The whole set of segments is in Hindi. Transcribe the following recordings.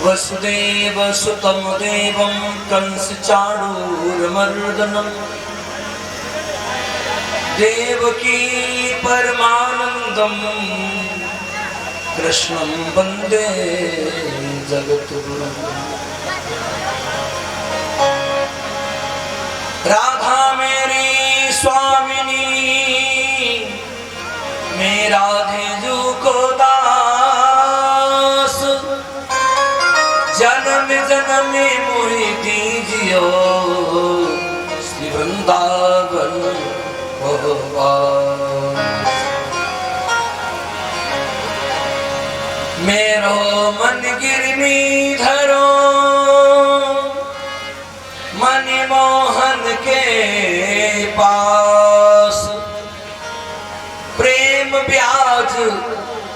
वसुदेव सुतं देवं कंसचाणूरमर्दनं देवकी परमानन्दं कृष्णं वन्दे जगद्गुरुं। राधा मेरी स्वामिनी, मैं राधे जू को दास, जन्म जन्म मोहि दीजियो श्री वृंदावन मेरो मन गिरमी धरो मन मोहन के पास, प्रेम ब्याज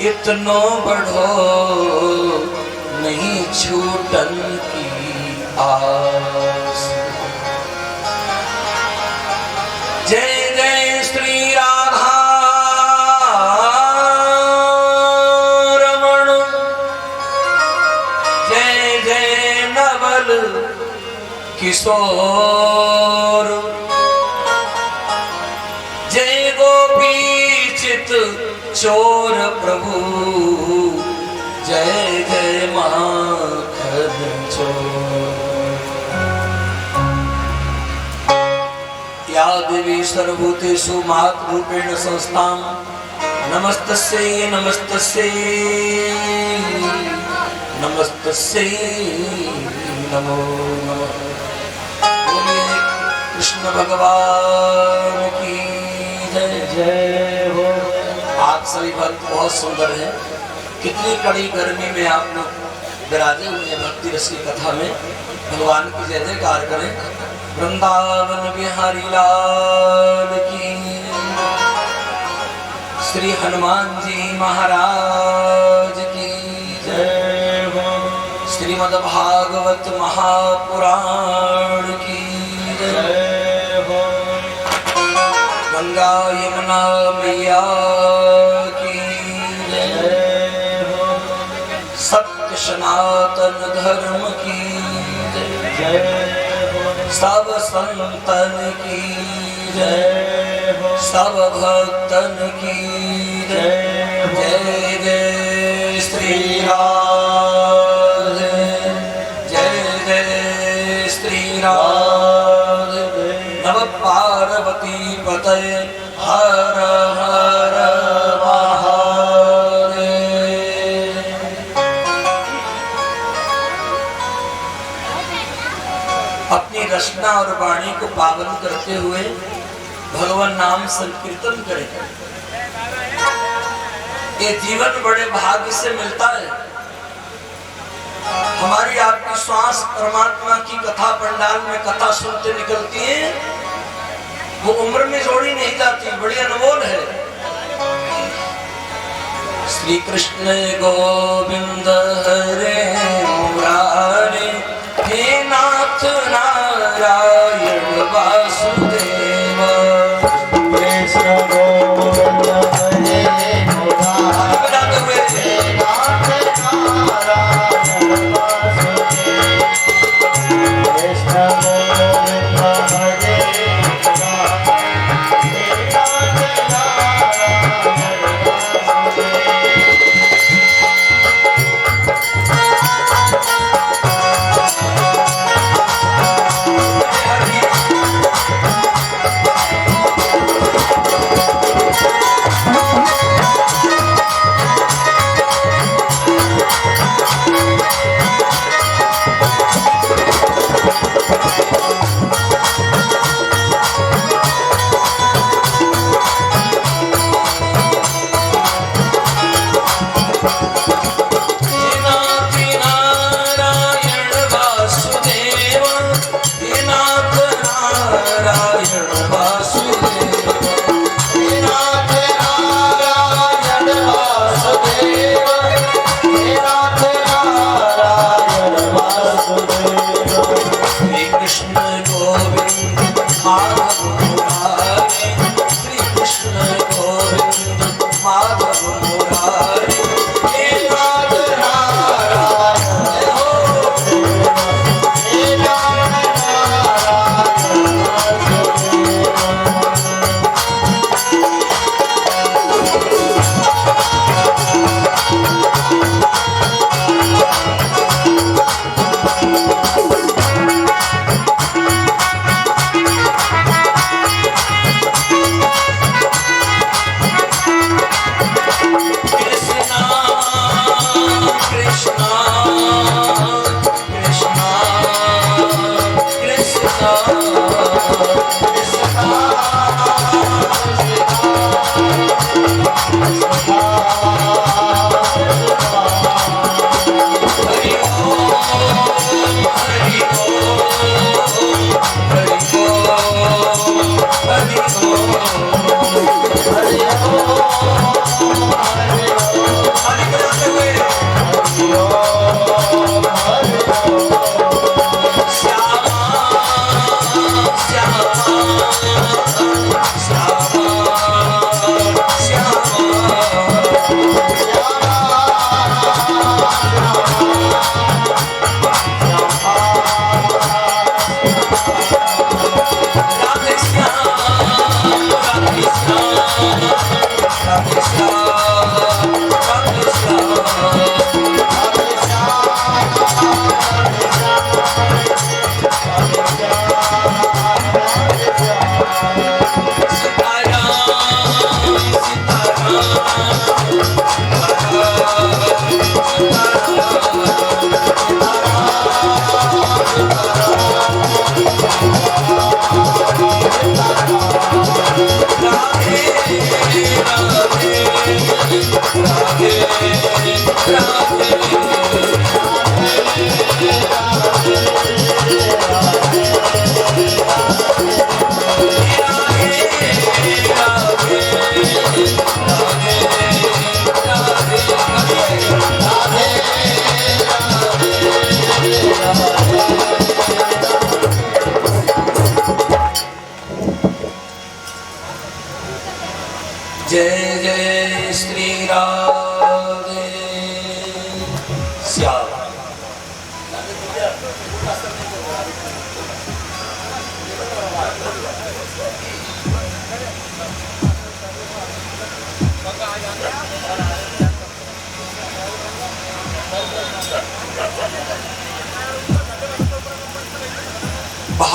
इतनो बढ़ो नहीं छूटन की आस। जय जय श्री राधा रमण, जय जय नवल किशोर, जय गोपी चित चोर प्रभु, जय जय माखन चोर। या देवी सर्वभूतेषु मातृरूपेण संस्थां, नमस्तस्यै नमस्तस्यै नमस्तस्यै नमो नमः। बोलिए कृष्ण भगवान की जय जय हो। आप सभी भक्त बहुत सुंदर हैं। कितनी कड़ी गर्मी में आप लोग विराजे हुए हैं भक्ति रस की कथा में। भगवान की जय जयकार करें। वृंदावन बिहारी लाल की, श्री हनुमान जी महाराज की जय हो। श्रीमद् भागवत महापुराण की जय हो। गंगा यमुना मैया की जय हो। सत्य सनातन धर्म की जय हो। सब संतन की जय हो। सब भक्तन की जय हो। जय जय श्री राधे, जय जय श्री राधे। नव पार्वती पतये हर हर महादेव। अपनी रचना और वाणी को पावन करते हुए भगवान नाम संकीर्तन करें। ये जीवन बड़े भाग्य से मिलता है। हमारी आपकी श्वास परमात्मा की कथा पंडाल में कथा सुनते निकलती है, वो उम्र में जोड़ी नहीं जाती, बड़ी अनमोल है। श्री कृष्ण गोविंद हरे मुरारे, हे नाथ नारायण वासुदेव। कृष्ण गोविंद हरे मुरारे, हे नाथ नारायण वासुदेव। कृष्ण गोविंद हरे मुरारे,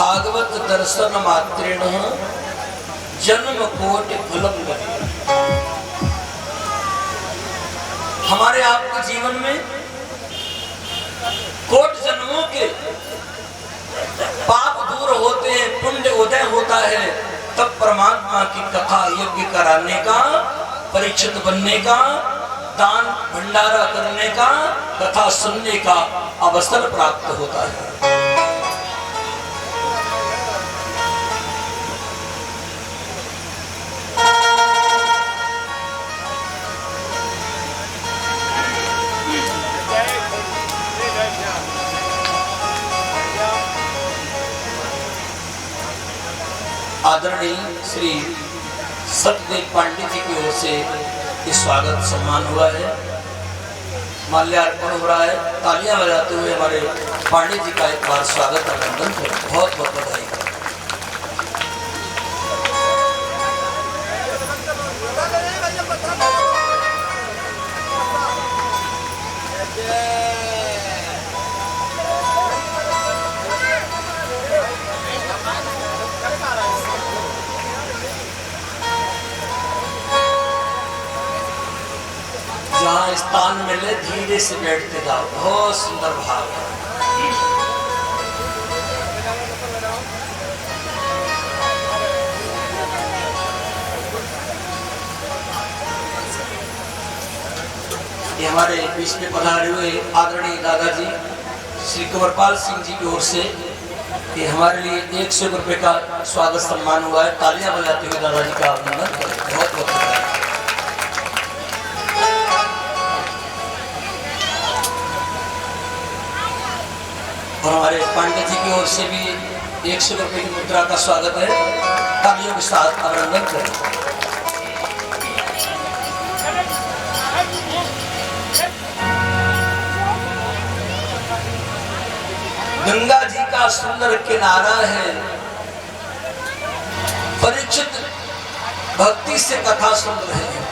भागवत दर्शन मात्रेण जन्म कोटि फलम लगे। हमारे आपके जीवन में कोट जन्मों के पाप दूर होते हैं, पुण्य उदय होता है, तब परमात्मा की कथा यज्ञ कराने का, परीक्षित बनने का, दान भंडारा करने का, कथा सुनने का अवसर प्राप्त होता है। आदरणीय श्री सतदेव पांडे जी की ओर से स्वागत सम्मान हुआ है, माल्यार्पण हो रहा है। तालियां बजाते हुए हमारे पांडे जी का एक बार स्वागत अभिनंदन करें। बहुत बहुत बधाई। जहाँ स्थान मिले धीरे से बैठते जाओ, बहुत सुंदर भाव है। ये हमारे बीच में पधारे हुए आदरणीय दादाजी श्री कंवरपाल सिंह जी की ओर से ये हमारे लिए 100 रुपए का स्वागत सम्मान हुआ है। तालियां बजाते हुए दादाजी का अभिनंदन करें। बहुत बहुत धन्यवाद। और हमारे पांडे जी की ओर से भी 100 रुपए की मुद्रा का स्वागत है। तालियों के साथ अभिनंदन करें। गंगा जी का सुंदर किनारा है, परीक्षित भक्ति से कथा सुन रहे हैं।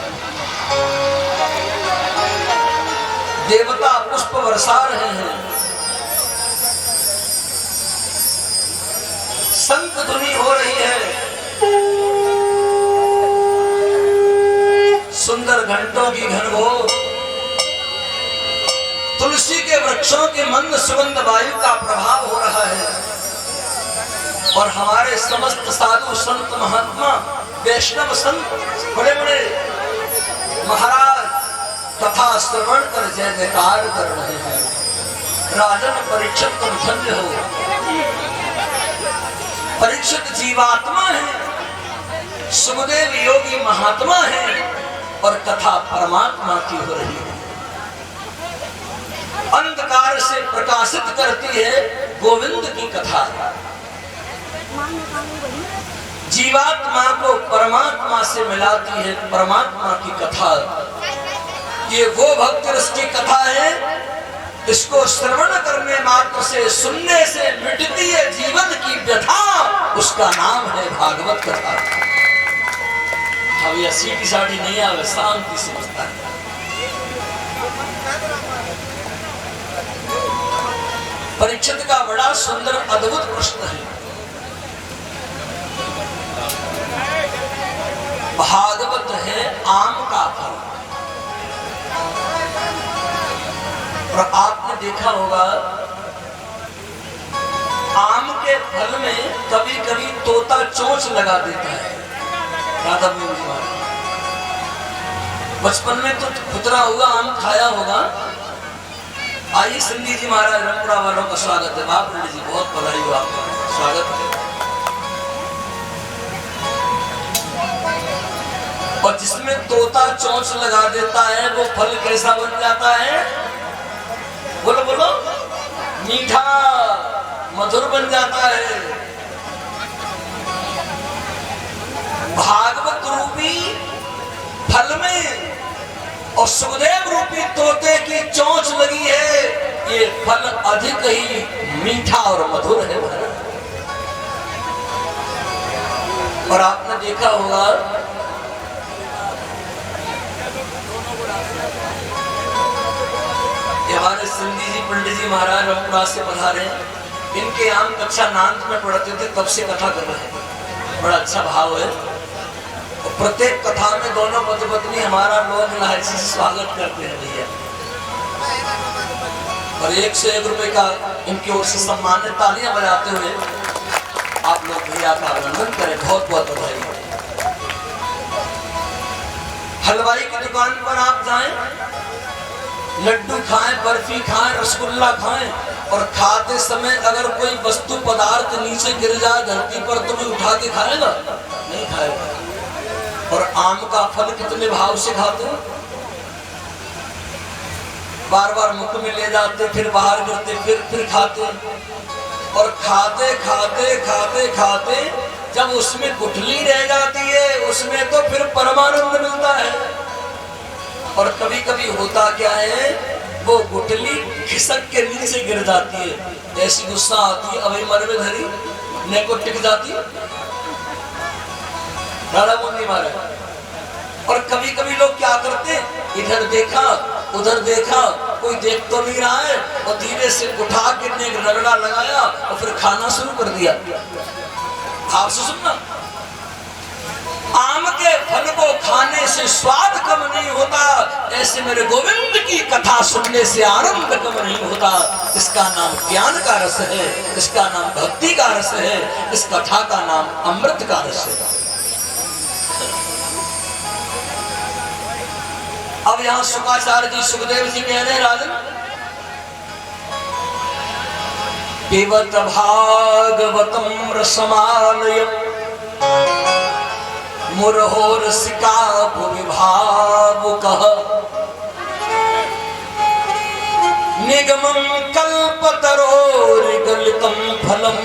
देवता पुष्प बरसा रहे हैं, संत ध्वनि हो रही है, सुंदर घंटों की घनघोर, तुलसी के वृक्षों के मंद सुगंध वायु का प्रभाव हो रहा है। और हमारे समस्त साधु संत महात्मा वैष्णव संत बड़े बड़े महाराज कथा श्रवण कर जय जयकार कर रहे हैं। राजन परीक्षित तुम धन्य हो। परीक्षित जीवात्मा है, सुखदेव योगी महात्मा है, और कथा परमात्मा की हो रही है। अंधकार से प्रकाशित करती है गोविंद की कथा। जीवात्मा को परमात्मा से मिलाती है परमात्मा की कथा। ये वो भक्त रस की कथा है, इसको श्रवण करने मात्र से, सुनने से मिटती है जीवन की व्यथा। उसका नाम है भागवत कथा। अब यह सीटी साटी नहीं आवे, शांति से बसता है। परीक्षित का बड़ा सुंदर अद्भुत प्रश्न है। भागवत है आम का फल। और आपने देखा होगा आम के फल में कभी कभी तोता चोंच लगा देता है। राधा बचपन में तो खुतरा हुआ आम खाया होगा। आइए सिंधी जी महाराज रंगपुरा वालों का स्वागत है। बाप रेड्डी जी बहुत बधाई हो, आपका स्वागत है। और जिसमें तोता चोंच लगा देता है वो फल कैसा बन जाता है? बोलो बोलो, मीठा मधुर बन जाता है। भागवत रूपी फल में और सुखदेव रूपी तोते की चोंच लगी है, ये फल अधिक ही मीठा और मधुर है। और आपने देखा होगा हमारे सिंधी जी पंडित जी महाराज रंगपुरा से पधारे, इनके यहाँ कक्षा 9 में पढ़ते थे, तब से कथा कर रहे हैं। बड़ा अच्छा भाव है। और प्रत्येक कथा में दोनों पति पत्नी हमारा लोग इलायची से स्वागत करते हैं भैया, और 1 से 1 रुपए का इनकी ओर से सम्मानित तालियां बजाते हुए आप लोग भैया का अभिनंदन करें। बहुत बहुत बधाई। हलवाई की दुकान पर आप जाएं, लड्डू खाएं, बर्फी खाएं, रसगुल्ला खाएं, और खाते समय अगर कोई वस्तु पदार्थ नीचे गिर जाए धरती पर तो भी उठा के खाएगा? नहीं खाएगा। और आम का फल कितने भाव से खाते हो, बार बार मुख में ले जाते, फिर बाहर गिरते, फिर खाते, और खाते खाते खाते खाते जब उसमें गुठली रह जाती है उसमें तो फिर परमानंद मिलता है। और कभी कभी होता क्या है, वो गुठली खिसक के नीचे गिर जाती है, ऐसी गुस्सा आती है, अभी मर में धरी ने को टिक जाती है, राड़ा मुंडी मारे। और कभी कभी लोग क्या करते, इधर देखा उधर देखा, कोई देख तो नहीं रहा है, और धीरे से उठा के ने रगड़ा लगाया और फिर खाना शुरू कर दिया। आप से सुनना, आम के फल को खाने से स्वाद कम नहीं होता, ऐसे मेरे गोविंद की कथा सुनने से आनंद कम नहीं होता। इसका नाम ज्ञान का रस है, इसका नाम भक्ति का रस है, इस कथा का नाम अमृत का रस है। अब यहाँ शुकाचार्य जी सुखदेव जी कह रहे हैं, राजन पिबत भागवतम रसमालयम् मुरहो रसिका भुविभावुकः निगमं कल्पतरोर्गलितं फलम्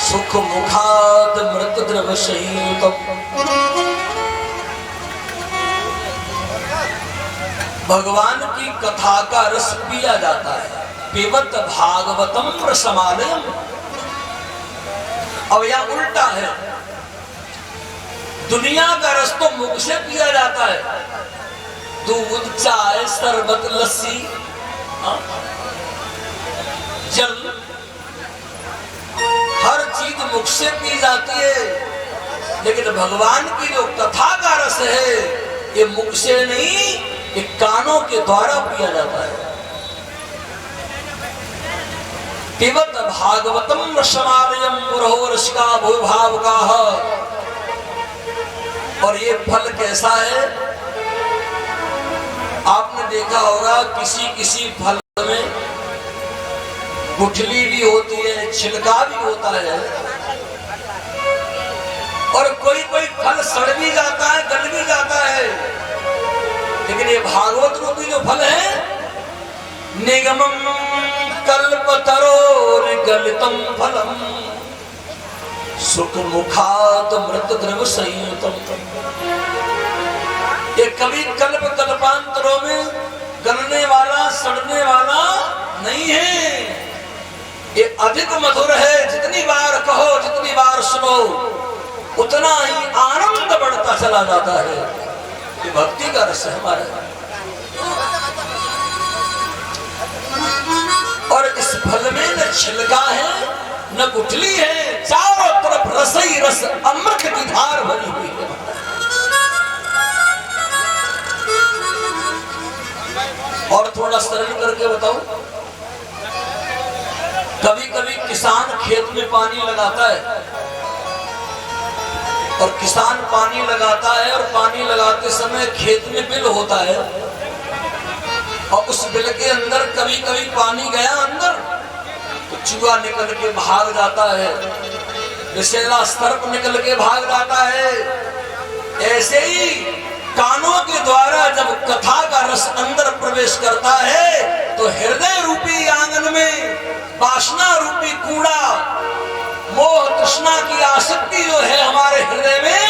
सुखमुखात् मृतद्रवसंयुतम्। भगवान की कथा का रस पिया जाता है। पिबत भागवतम रसमालयम्। अब यह उल्टा है, दुनिया का रस तो मुख से पिया जाता है, दूध, चाय, शरबत, लस्सी, जल, हर चीज मुख से पी जाती है। लेकिन भगवान की जो कथा का रस है ये मुख से नहीं, ये कानों के द्वारा पिया जाता है। पिबत भागवतम रसमालयम् मुरहो रसिका भुविभावुकाः। और ये फल कैसा है, आपने देखा होगा किसी किसी फल में गुठली भी होती है, छिलका भी होता है, और कोई कोई फल सड़ भी जाता है, गल भी जाता है। लेकिन ये भागवत रूपी जो फल है, निगमं कल्पतरोर्गलितं फलम् सुखमुखात् मृतद्रवसंयुतम्। ये कभी कल्प कल्पांतरों में गलने वाला, सड़ने वाला नहीं है, ये अधिक मधुर है। जितनी बार कहो, जितनी बार सुनो, उतना ही आनंद बढ़ता चला जाता है। ये भक्ति का रस है हमारा। और इस फल में न छिलका है न गुठली है, चारों तरफ रस ही रस, अमृत की धार भरी हुई है। और थोड़ा सरल करके बताऊं, कभी कभी किसान खेत में पानी लगाता है, और किसान पानी लगाता है, और पानी लगाते समय खेत में बिल होता है, और उस बिल के अंदर कभी कभी पानी गया अंदर तो चूहा निकल के भाग जाता है, विषैला सर्प निकल के भाग जाता है। ऐसे ही कानों के द्वारा जब कथा का रस अंदर प्रवेश करता है तो हृदय रूपी आंगन में वासना रूपी कूड़ा, मोह तृष्णा की आसक्ति जो है हमारे हृदय में,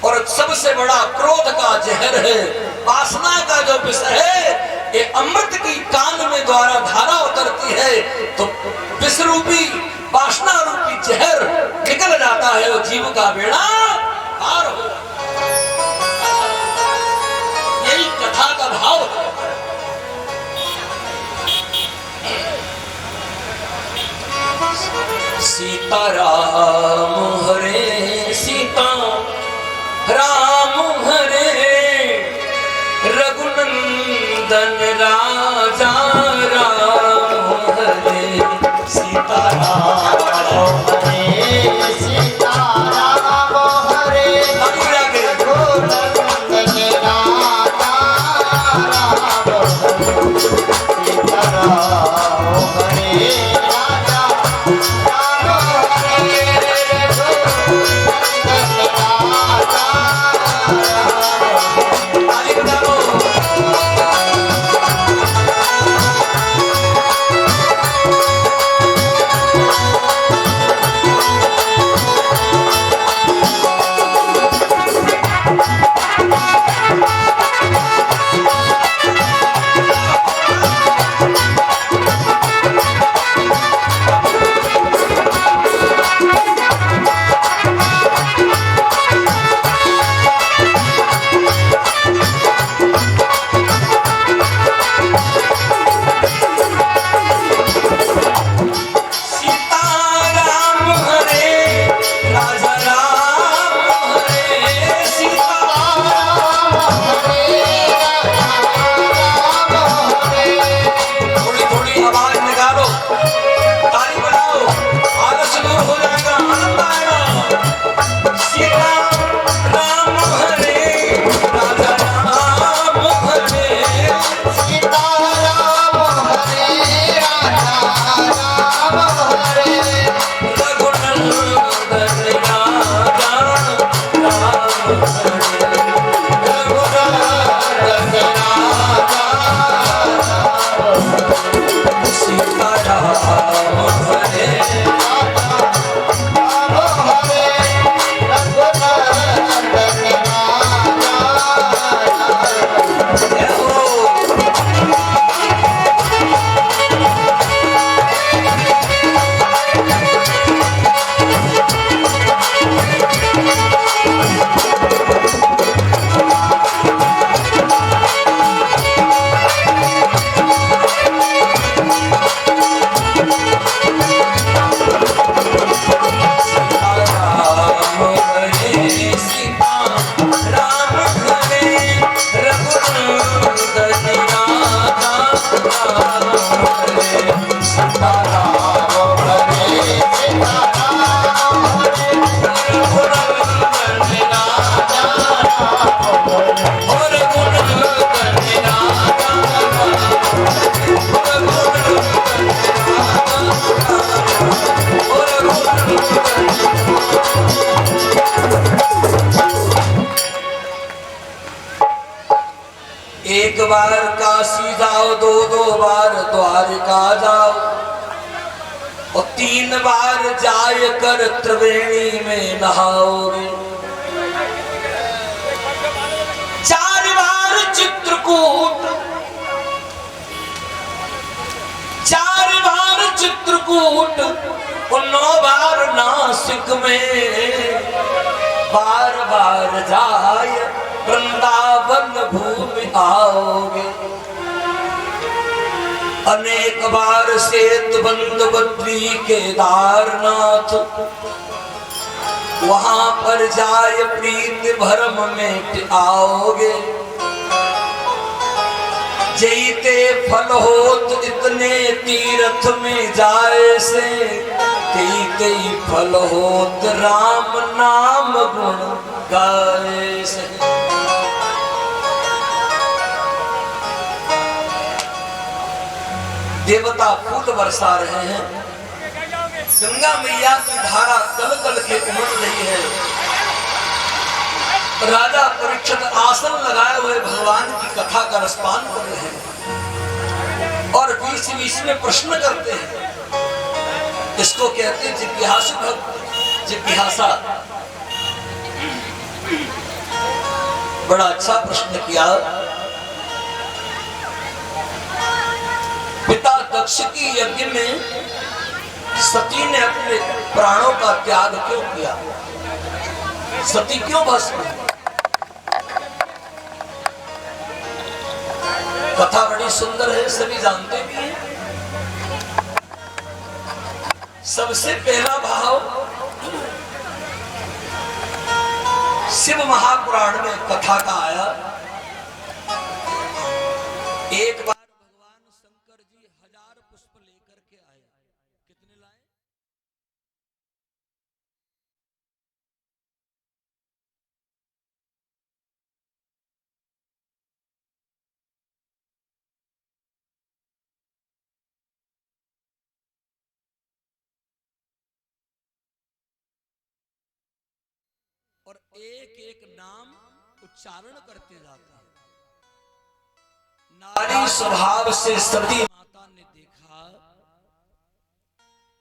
और सबसे बड़ा क्रोध का जहर है, वासना का जो विष है, ये अमृत की कान में द्वारा धारा उतरती है तो विष रूपी वासना रूपी जहर निकल जाता है, वो जीव का बेड़ा पार हो जाता है। यही कथा का भाव है। सीता राम हरे सीता राम हरे रघुनंदन राजा राम हरे सीता राम हरे सीता राम हरे रघुनंदन राजा राम सीता राम हरे राजा एक बार काशी जाओ, दो दो बार द्वारिका जाओ, और 3 बार जाय कर त्रिवेणी में नहाओगे। 4 बार चित्रकूट, 4 बार चित्रकूट, और 9 बार नासिक में, बार बार जाय वृंदावन भूमि आओगे। अनेक बार सेतुबंद बद्री केदारनाथ, वहां पर जाय प्रीत भरम में आओगे। जैते फल होत इतने तीर्थ में जाए से, तैते फल होत राम नाम गुण गाए से। देवता फूल बरसा रहे हैं, गंगा मैया की धारा तल तल के उमड़ रही है। राजा परीक्षित आसन लगाए हुए भगवान की कथा का रसपान कर रहे हैं, और बीच बीच में प्रश्न करते हैं। इसको कहते हैं जिज्ञासु भक्त, जिज्ञासा। बड़ा अच्छा प्रश्न किया। पिता दक्ष की यज्ञ में सती ने अपने प्राणों का त्याग क्यों किया? सती क्यों भस्म? कथा बड़ी सुंदर है, सभी जानते भी हैं। सबसे पहला भाव शिव महापुराण में कथा का आया। एक बार भगवान शंकर जी 1000 पुष्प लेकर के आए। कितने लाए? और एक एक नाम उच्चारण करते जाते हैं। नारी स्वभाव से सती माता ने देखा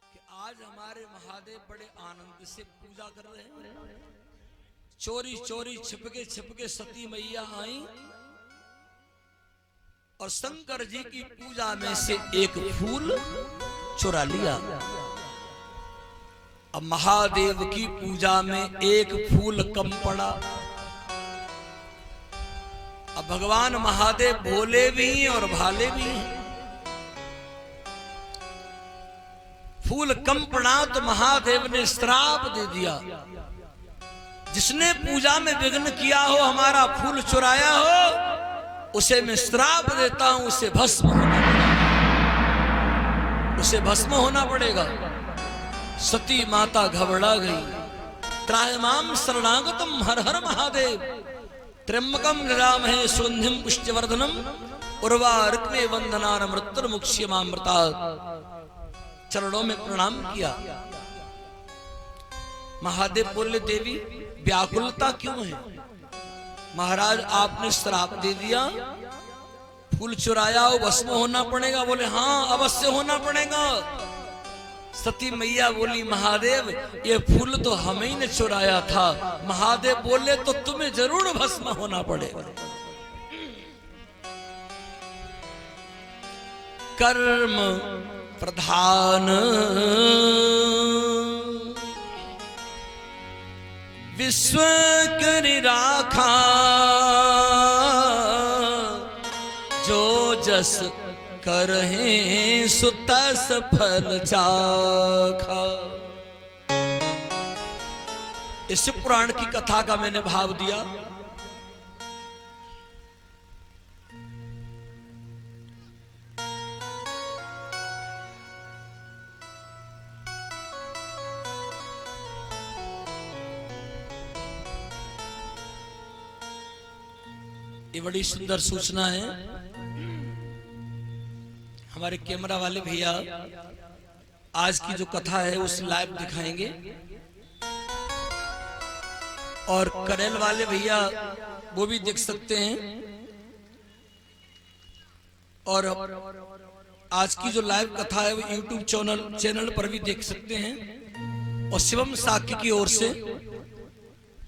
कि आज हमारे महादेव बड़े आनंद से पूजा कर रहे हैं। चोरी चोरी छिपके सती मैया आई और शंकर जी की पूजा में से एक फूल चुरा लिया। अब महादेव की पूजा में एक फूल कम पड़ा। अब भगवान महादेव भोले भी हैं और भाले भी हैं। फूल कम पड़ा तो महादेव ने श्राप दे दिया, जिसने पूजा में विघ्न किया हो, हमारा फूल चुराया हो, उसे मैं श्राप देता हूं, उसे भस्म होना पड़ेगा, उसे भस्म होना पड़ेगा। सती माता घबरा गई। त्रायमाम शरणागतम हर हर महादेव, त्र्यंबकम निरामहे सुगंधिम पुष्टिवर्धनम, उर्वारुकमे वंदनान मृत्युर्मुक्ष्यमामृता। चरणों में प्रणाम किया। महादेव बोले, देवी व्याकुलता क्यों है? महाराज आपने श्राप दे दिया, फूल चुराया हो, भस्म होना पड़ेगा। बोले हाँ अवश्य होना पड़ेगा। सती मैया बोली, महादेव ये फूल तो हमें ही ने चुराया था। महादेव बोले, तो तुम्हें जरूर भस्म होना पड़ेगा। कर्म प्रधान विश्व करि राखा, जो जस करहे सुतस फल चाखा। इस पुराण की कथा का मैंने भाव दिया। ये बड़ी सुंदर सूचना है। हमारे कैमरा वाले भैया आज की जो कथा है उस लाइव दिखाएंगे, और करेल वाले भैया वो भी देख सकते हैं, और आज की जो लाइव कथा है वो यूट्यूब चैनल पर भी देख सकते हैं। और शिवम साकी की ओर से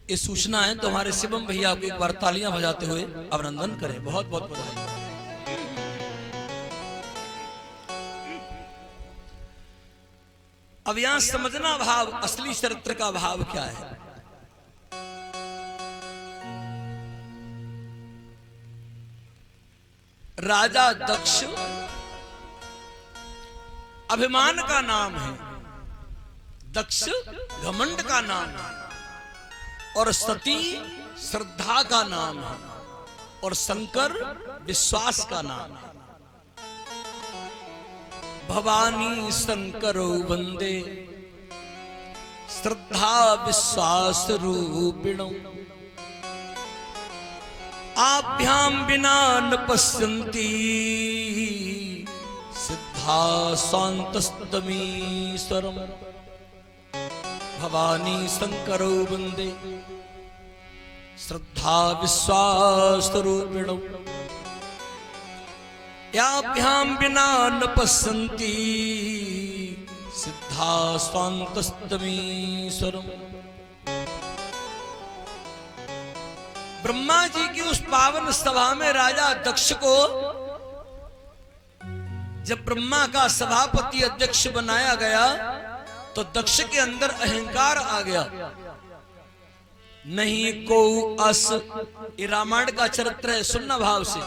ये सूचना है, तो हमारे शिवम भैया को एक बार तालियां बजाते हुए अभिनंदन करें। बहुत बहुत बधाई। अब यहां समझना भाव, असली चरित्र का भाव क्या है। राजा दक्ष अभिमान का नाम है, दक्ष घमंड का नाम है, और सती श्रद्धा का नाम है, और शंकर विश्वास का नाम है। भवानी शंकरो वंदे श्रद्धा विश्वास रूपिणो, आभ्याम बिना न पश्यन्ति सिद्धा शान्तस्तमीश्वरम्। भवानी शंकरो वंदे श्रद्धा विश्वास रूपिणो, याभ्याम बिना न पश्यन्ति सिद्धा शान्तस्तमीश्वरम्। ब्रह्मा जी की उस पावन सभा में राजा दक्ष को जब ब्रह्मा का सभापति अध्यक्ष बनाया गया तो दक्ष के अंदर अहंकार आ गया। नहीं को अस, ये रामायण का चरित्र है, सुनना भाव से।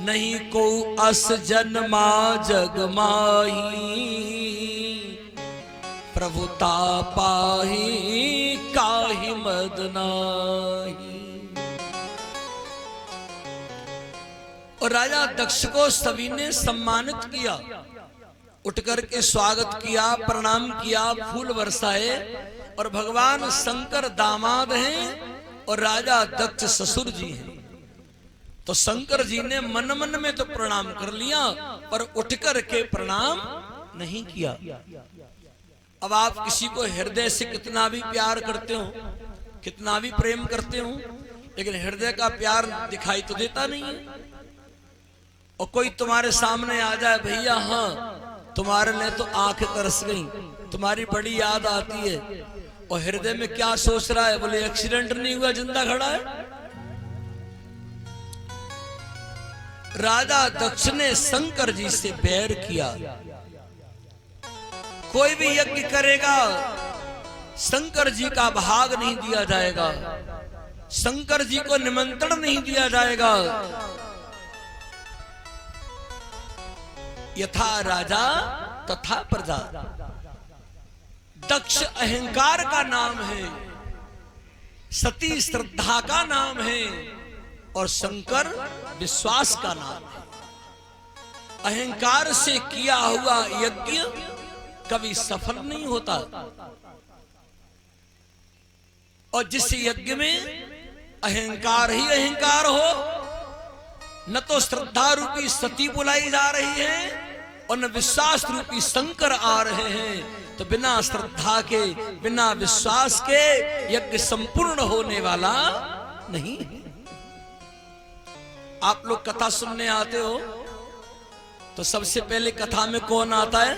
नहीं को अस जन्मा जग माही, प्रभुता पाही काहि मद नाही। और राजा दक्ष को सभी ने सम्मानित किया, उठ करके स्वागत किया, प्रणाम किया, फूल बरसाए। और भगवान शंकर दामाद हैं और राजा दक्ष ससुर जी हैं। तो शंकर जी ने मन मन में तो प्रणाम कर लिया, पर उठ करके प्रणाम नहीं किया। अब आप किसी को हृदय से कितना भी प्यार करते हो, कितना भी प्रेम करते हो, लेकिन हृदय का प्यार दिखाई तो देता नहीं है। और कोई तुम्हारे सामने आ जाए, भैया हाँ तुम्हारे लिए तो आंखें तरस गई, तुम्हारी बड़ी याद आती है, और हृदय में क्या सोच रहा है, बोले एक्सीडेंट नहीं हुआ, जिंदा खड़ा है। राजा दक्ष ने शंकर जी से बैर किया। कोई भी यज्ञ करेगा शंकर जी का भाग नहीं दिया जाएगा, शंकर जी को निमंत्रण नहीं दिया जाएगा। यथा राजा तथा प्रजा। दक्ष अहंकार का नाम है, सती श्रद्धा का नाम है, और शंकर विश्वास का नाम है। अहंकार से किया हुआ यज्ञ कभी सफल नहीं होता। और जिस यज्ञ में अहंकार ही अहंकार हो, न तो श्रद्धा रूपी सती बुलाई जा रही है और न विश्वास रूपी शंकर आ रहे हैं, तो बिना श्रद्धा के, बिना विश्वास के यज्ञ संपूर्ण होने वाला नहीं। आप लोग कथा सुनने आते हो तो सबसे पहले कथा में कौन आता है?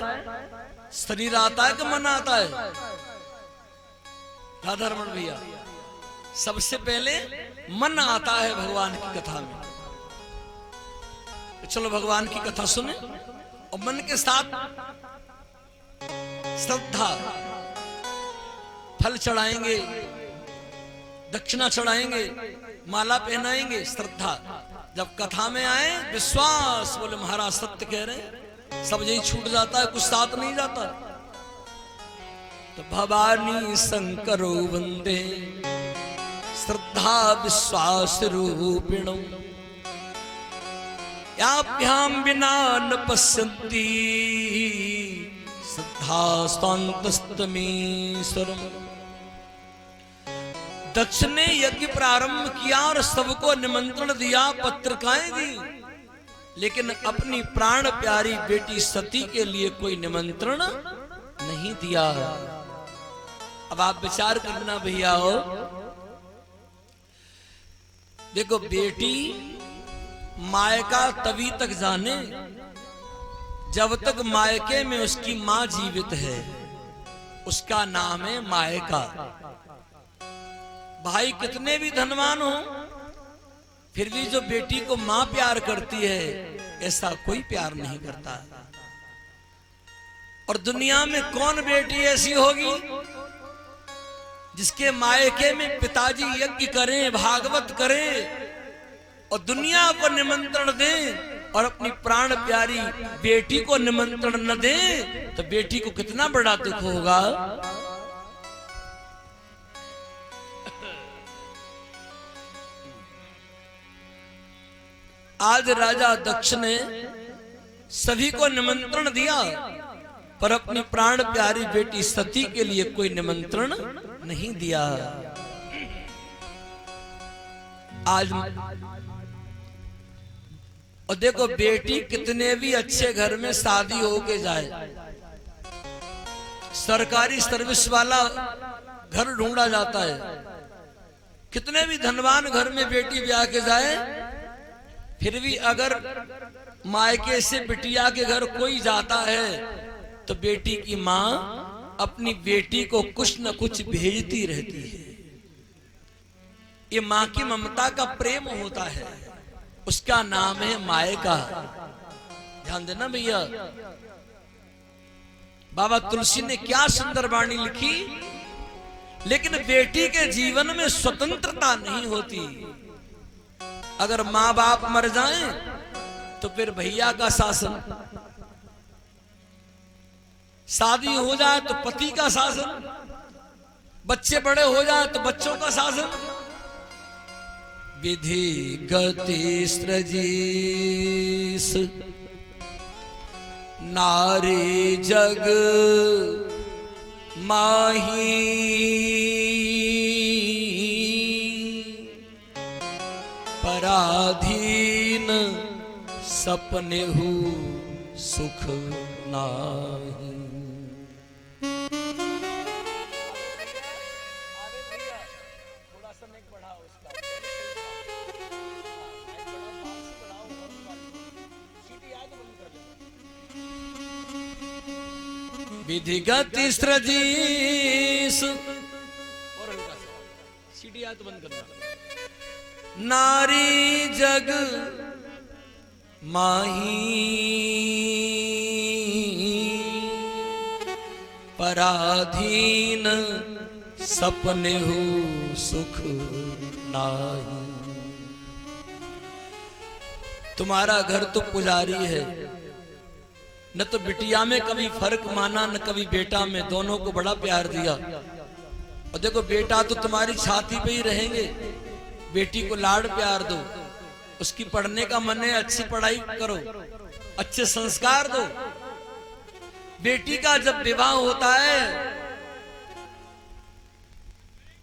शरीर आता है कि मन आता है? राधारमण भैया, सबसे पहले मन आता है भगवान की कथा में। चलो भगवान की कथा सुने, और मन के साथ श्रद्धा, फल चढ़ाएंगे, दक्षिणा चढ़ाएंगे, माला पहनाएंगे, श्रद्धा। जब कथा में आए विश्वास, बोले महाराज सत्य कह रहे हैं, सब यही छूट जाता है, कुछ साथ नहीं जाता। तो भवानी शंकरो वंदे श्रद्धा विश्वास रूपिणो, याभ्याम विना न पश्यन्ति श्रद्धा स्वान्तस्तमीश्वरम्। दक्ष ने यज्ञ प्रारंभ किया और सबको निमंत्रण दिया, पत्रिकाएं दी, लेकिन अपनी प्राण प्यारी बेटी सती के लिए कोई निमंत्रण नहीं दिया। अब आप विचार करना भैया हो, देखो बेटी मायका तभी तक जाने जब तक मायके में उसकी मां जीवित है, उसका नाम है मायका। भाई कितने भी धनवान हो, फिर भी जो बेटी को मां प्यार करती है, ऐसा कोई प्यार नहीं करता। और दुनिया में कौन बेटी ऐसी होगी जिसके मायके में पिताजी यज्ञ करें, भागवत करें, और दुनिया को निमंत्रण दें, और अपनी प्राण प्यारी बेटी को निमंत्रण न दें, तो बेटी को कितना बड़ा दुख होगा। आज राजा दक्ष ने सभी को निमंत्रण दिया, पर अपनी प्राण प्यारी बेटी सती के लिए कोई निमंत्रण नहीं दिया। आज और देखो, बेटी कितने भी अच्छे घर में शादी होके जाए, सरकारी सर्विस वाला घर ढूंढा जाता है। कितने भी धनवान घर में बेटी ब्याह के जाए, फिर भी अगर मायके से बिटिया के घर कोई जाता है, तो बेटी की मां अपनी बेटी को कुछ न कुछ भेजती रहती है। ये मां की ममता का प्रेम होता है, उसका नाम है मायका। ध्यान देना भैया, बाबा तुलसी ने क्या सुंदर वाणी लिखी। लेकिन बेटी के जीवन में स्वतंत्रता नहीं होती। अगर माँ बाप मर जाएं तो फिर भैया का शासन, शादी हो जाए तो पति का शासन, बच्चे बड़े हो जाए तो बच्चों का शासन। विधि गति सृजीस नारी जग माही, पराधीन सपने हु सुख नाही। विधिगत सृजीस, और हल्का सा सीढ़ी याद बंद करना। नारी जग माही, पराधीन सपने हो सुख नाही। तुम्हारा घर तो पुजारी है, न तो बिटिया में कभी फर्क माना न कभी बेटा में, दोनों को बड़ा प्यार दिया। और देखो बेटा तो तुम्हारी छाती पे ही रहेंगे, बेटी को लाड प्यार दो, उसकी पढ़ने का मन है अच्छी पढ़ाई करो, अच्छे संस्कार दो। बेटी का जब विवाह होता है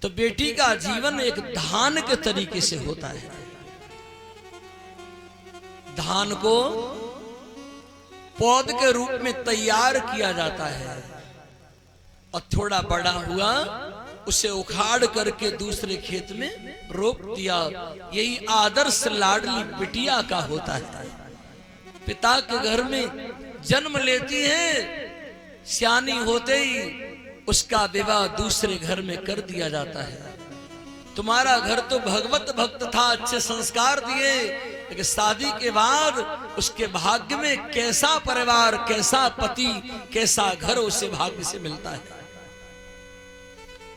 तो बेटी का जीवन एक धान के तरीके से होता है। धान को पौध के रूप में तैयार किया जाता है और थोड़ा बड़ा हुआ उसे उखाड़ करके दूसरे खेत में रोप दिया। यही आदर्श लाडली बिटिया का होता है। पिता के घर में जन्म लेती है, सियानी होते ही उसका विवाह दूसरे घर में कर दिया जाता है। तुम्हारा घर तो भगवत भक्त था, अच्छे संस्कार दिए, लेकिन शादी के बाद उसके भाग्य में कैसा परिवार, कैसा पति, कैसा घर उसे भाग्य से मिलता है।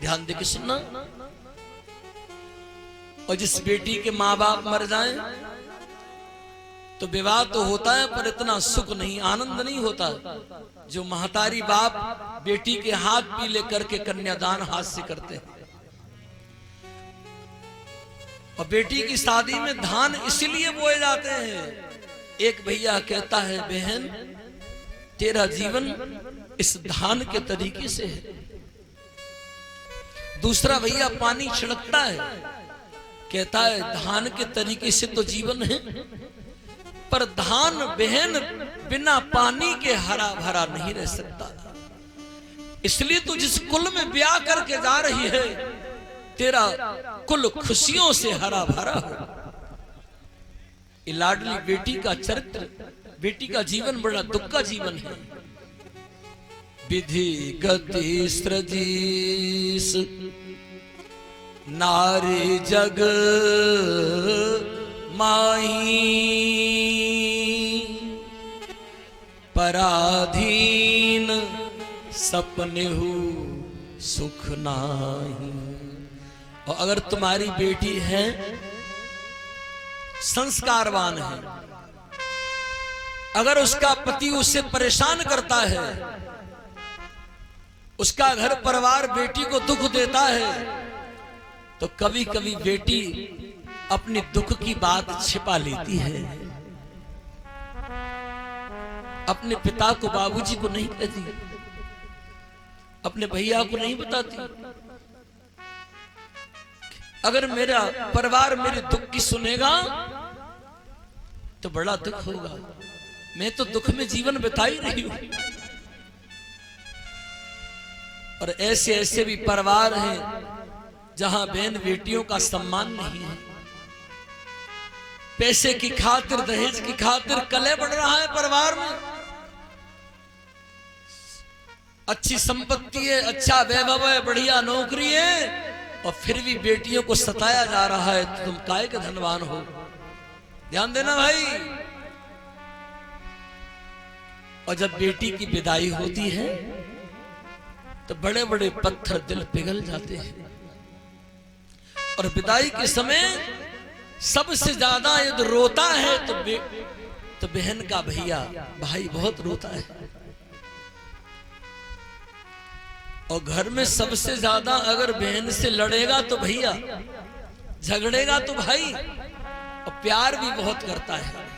ध्यान दे के सुनना। और जिस बेटी के माँ बाप मर जाएं तो विवाह तो होता है पर इतना सुख नहीं, आनंद नहीं होता। जो महतारी बाप बेटी के हाथ पीले करके कन्यादान हाथ से करते हैं। और बेटी की शादी में धान इसलिए बोए जाते हैं। एक भैया कहता है बहन तेरा जीवन इस धान के तरीके से है। दूसरा भैया पानी छिड़कता है, कहता है धान के तरीके से तो जीवन है, पर धान बहन बिना पानी के हरा भरा नहीं रह सकता। इसलिए तू जिस कुल में ब्याह करके जा रही है तेरा कुल खुशियों से हरा भरा हो। लाडली बेटी का चरित्र, बेटी का जीवन बड़ा दुख का जीवन है। विधि गति सृजीस नारी जग माही, पराधीन सपने हो सुख नाही। और अगर तुम्हारी बेटी है, संस्कारवान है, अगर उसका पति उससे परेशान करता है, उसका घर परिवार बेटी को दुख देता है, तो कभी कभी बेटी अपनी दुख की बात छिपा लेती है। अपने पिता को, बाबूजी को नहीं कहती, अपने भैया को नहीं बताती। अगर मेरा परिवार मेरे दुख की सुनेगा तो बड़ा दुख होगा। मैं तो दुख में जीवन बिता ही रही हूं। और ऐसे ऐसे भी परिवार हैं जहां बहन बेटियों का सम्मान नहीं है। पैसे की खातिर, दहेज की खातिर कलह बढ़ रहा है परिवार में। अच्छी संपत्ति है, अच्छा वैभव है, बढ़िया नौकरी है, और फिर भी बेटियों को सताया जा रहा है। तो तुम काय के धनवान हो? ध्यान देना भाई। और जब बेटी की विदाई होती है तो बड़े बड़े पत्थर दिल पिघल जाते हैं। और विदाई के समय सबसे ज्यादा यदि रोता है तो बहन का भैया, भाई बहुत रोता है। और घर में सबसे ज्यादा अगर बहन से लड़ेगा तो भैया, झगड़ेगा तो भाई, और प्यार भी बहुत करता है।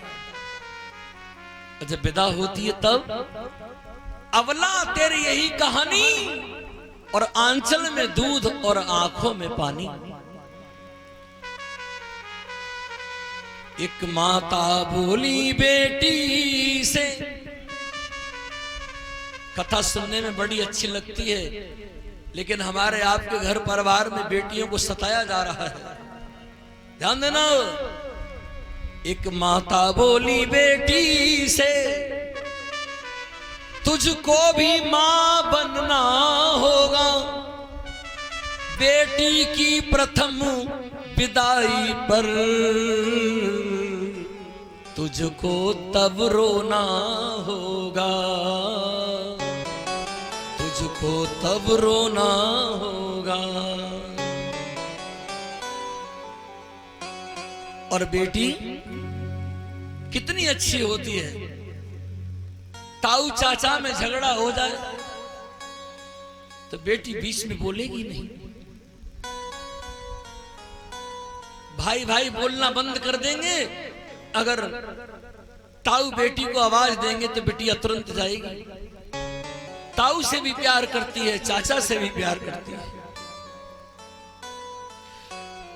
जब विदा होती है तब अवला तेरी यही कहानी, और आंचल में दूध और आंखों में पानी। एक माता बोली बेटी से, कथा सुनने में बड़ी अच्छी लगती है, लेकिन हमारे आपके घर परिवार में बेटियों को सताया जा रहा है। ध्यान देना। एक माता बोली बेटी से, तुझको भी मां बनना होगा, बेटी की प्रथम विदाई पर तुझको तब रोना होगा, तुझको तब रोना होगा। और बेटी कितनी अच्छी होती है। ताऊ चाचा में झगड़ा हो जाए तो बेटी बीच में बोलेगी नहीं, भाई भाई बोलना बंद कर देंगे। अगर ताऊ बेटी को आवाज देंगे तो बेटियां तुरंत जाएगी। ताऊ से भी प्यार करती है, चाचा से भी प्यार करती है।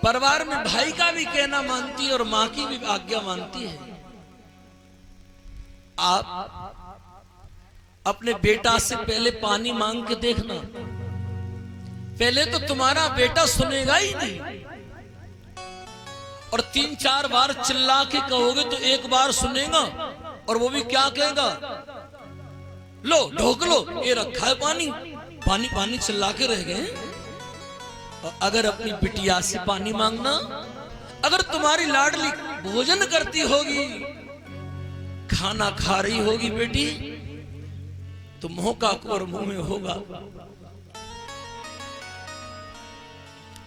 परिवार में भाई का भी कहना मानती है और मां की भी आज्ञा मानती है। आप अपने बेटा से पहले पानी मांग के देखना, पहले तो तुम्हारा बेटा सुनेगा ही नहीं, और 3-4 बार चिल्ला के कहोगे तो एक बार सुनेगा, और वो भी क्या कहेगा, लो ढोक लो, ये रखा है पानी, पानी पानी चिल्ला के रह गए। और अगर अपनी बिटिया से पानी मांगना, अगर तुम्हारी लाडली भोजन करती होगी, खाना खा रही होगी बेटी, तो मुंह का कोर मुंह में होगा,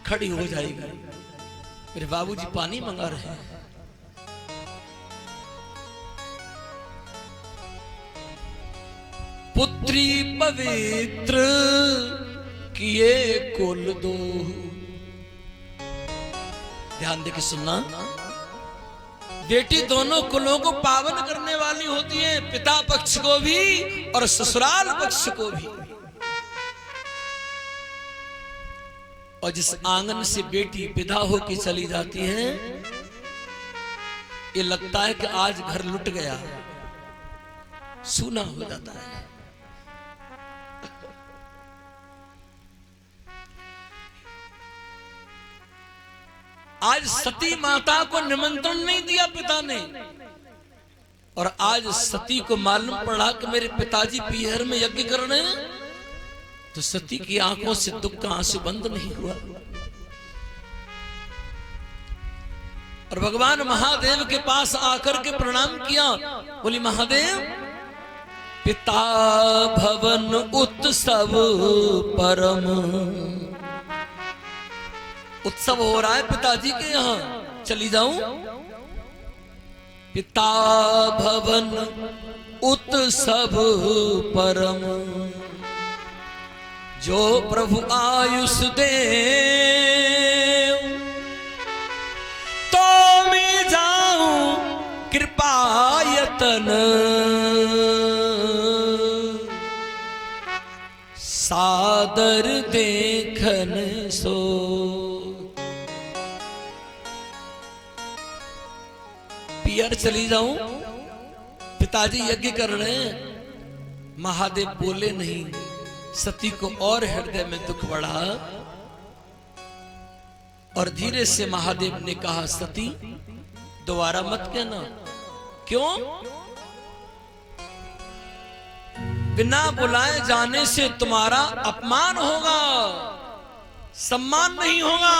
खड़ी हो जाएगी, मेरे बाबूजी पानी मंगा रहे हैं। पुत्री पवित्र किए कुल दो। ध्यान देके सुनना, बेटी दोनों कुलों को पावन करने वाली होती है, पिता पक्ष को भी और ससुराल पक्ष को भी। और जिस आंगन से बेटी विदा होकर चली जाती है, ये लगता है कि आज घर लुट गया, सूना हो जाता है। आज सती माता को निमंत्रण नहीं दिया पिता ने, और आज सती को मालूम पड़ा कि मेरे पिताजी पीहर में यज्ञ कर रहे हैं, तो सती की आंखों से दुख का आंसू बंद नहीं हुआ। और भगवान महादेव के पास आकर के प्रणाम किया, बोली महादेव, पिता भवन उत्सव परम, उत्सव हो रहा है पिताजी के यहां, चली जाऊं? पिता भवन उत्सव परम, जो प्रभु आयुष दे तो मैं जाऊं कृपायतन, सादर देखन सो। पियर चली जाऊं, पिताजी यज्ञ कर रहे हैं। महादेव बोले नहीं, सती को और हृदय में दुख बढ़ा, और धीरे से महादेव ने कहा, सती दोबारा मत कहना। क्यों? बिना बुलाए जाने से तुम्हारा अपमान होगा, सम्मान नहीं होगा।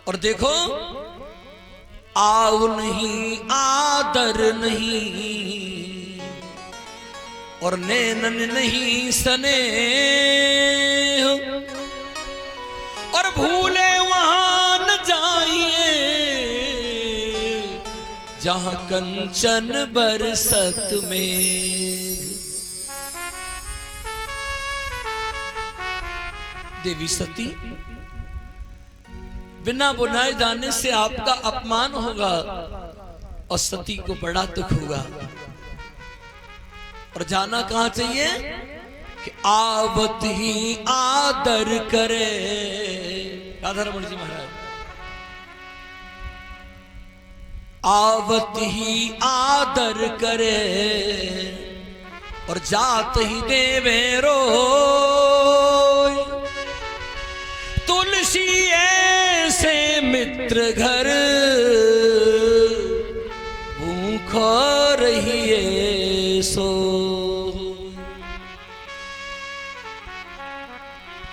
और देखो, आओ नहीं, आदर नहीं, और नैनन नहीं सने, और भूले वहां न जाइए जहां कंचन बरसत में। देवी सती, बिना बुलाए जाने से आपका अपमान होगा और सती को बड़ा दुख होगा। और जाना कहां चाहिए कि आवत ही आदर करे। राधारमण जी महाराज, आवत ही आदर करे और जात ही देवे रोय। तुलसी ऐसे मित्र घर भूखो रहिए सो।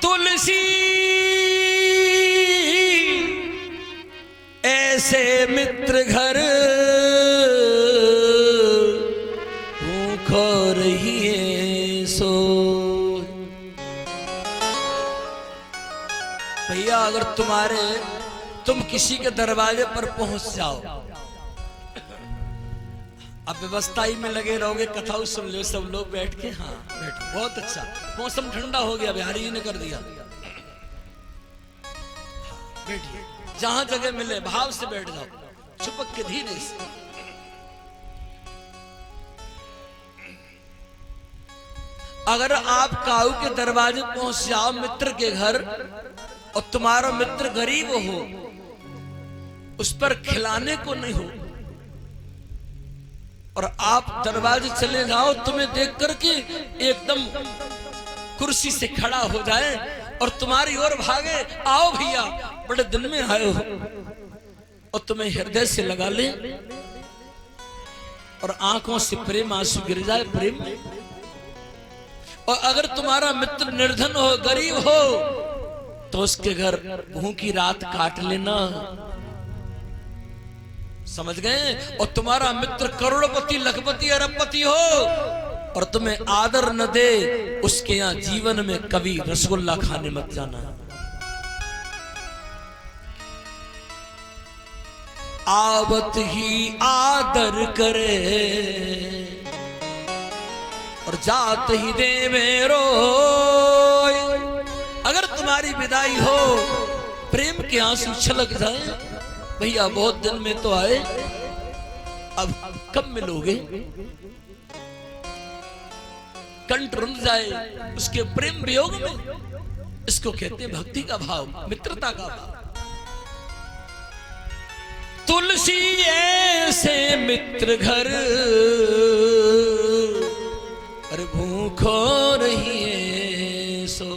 तुलसी ऐसे मित्र घर भूखो रहिए सो। भैया अगर तुम किसी के दरवाजे पर पहुंच जाओ, अब व्यवस्था ही में लगे रहोगे, कथाओं सुन लो सब लोग बैठ के, हाँ बैठो, बहुत अच्छा, मौसम ठंडा हो गया, बिहारी जी ने कर दिया। बैठिए, जहां जगह मिले भाव से बैठ जाओ, चुपक के धीरे से। अगर आप काऊ के दरवाजे पहुंच जाओ मित्र के घर और तुम्हारा मित्र गरीब हो, उस पर खिलाने को नहीं हो, और आप दरवाजे चले जाओ, तुम्हें देख करके एकदम कुर्सी से खड़ा हो जाए और तुम्हारी ओर भागे, आओ भैया बड़े दिन में आए हो, और तुम्हें हृदय से लगा ले और आंखों से प्रेम आंसू गिर जाए प्रेम में। और अगर तुम्हारा मित्र निर्धन हो, गरीब हो, तो उसके घर भूखी रात काट लेना, समझ गए। और तुम्हारा मित्र करोड़पति, लखपति, अरबपति हो और तुम्हें आदर न दे, उसके यहां जीवन में कभी रसगुल्ला खाने मत जाना। आवत ही आदर करे और जात ही देवे रोय। अगर तुम्हारी विदाई हो, प्रेम के आंसू छलक जाए, भैया बहुत दिन में तो आए, अब कब मिलोगे, कंठ रुंध जाए उसके प्रेम वियोग में। इसको कहते हैं भक्ति का भाव, मित्रता का भाव। तुलसी ऐसे मित्र घर अरे भूखो रहिए सो।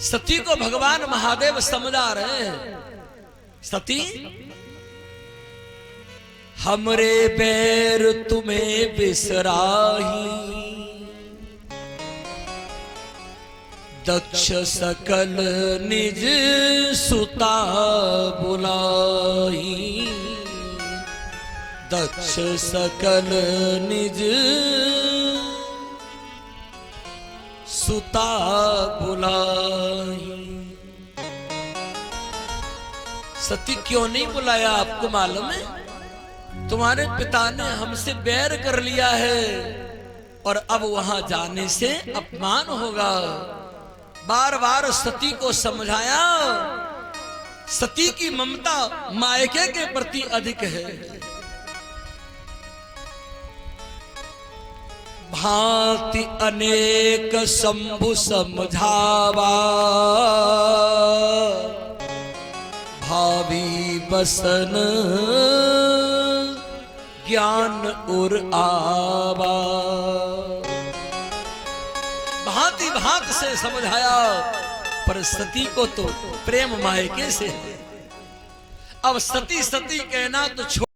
सती को भगवान महादेव समझा रहे हैं, सती हमरे बैर तुम्हें बिसराही, दक्ष सकल निज सुता बुलाई। दक्ष सकल निज सुता बुलाई। सती क्यों नहीं बुलाया आपको मालूम है? तुम्हारे पिता ने हमसे बैर कर लिया है और अब वहां जाने से अपमान होगा। बार बार सती को समझाया, सती की ममता मायके के प्रति अधिक है। भांति अनेक शंभु समझावा, भावी बसन ज्ञान उर आवा। भांति भांति से समझाया, पर सती को तो प्रेम मायके से। अब सती सती कहना तो छोड़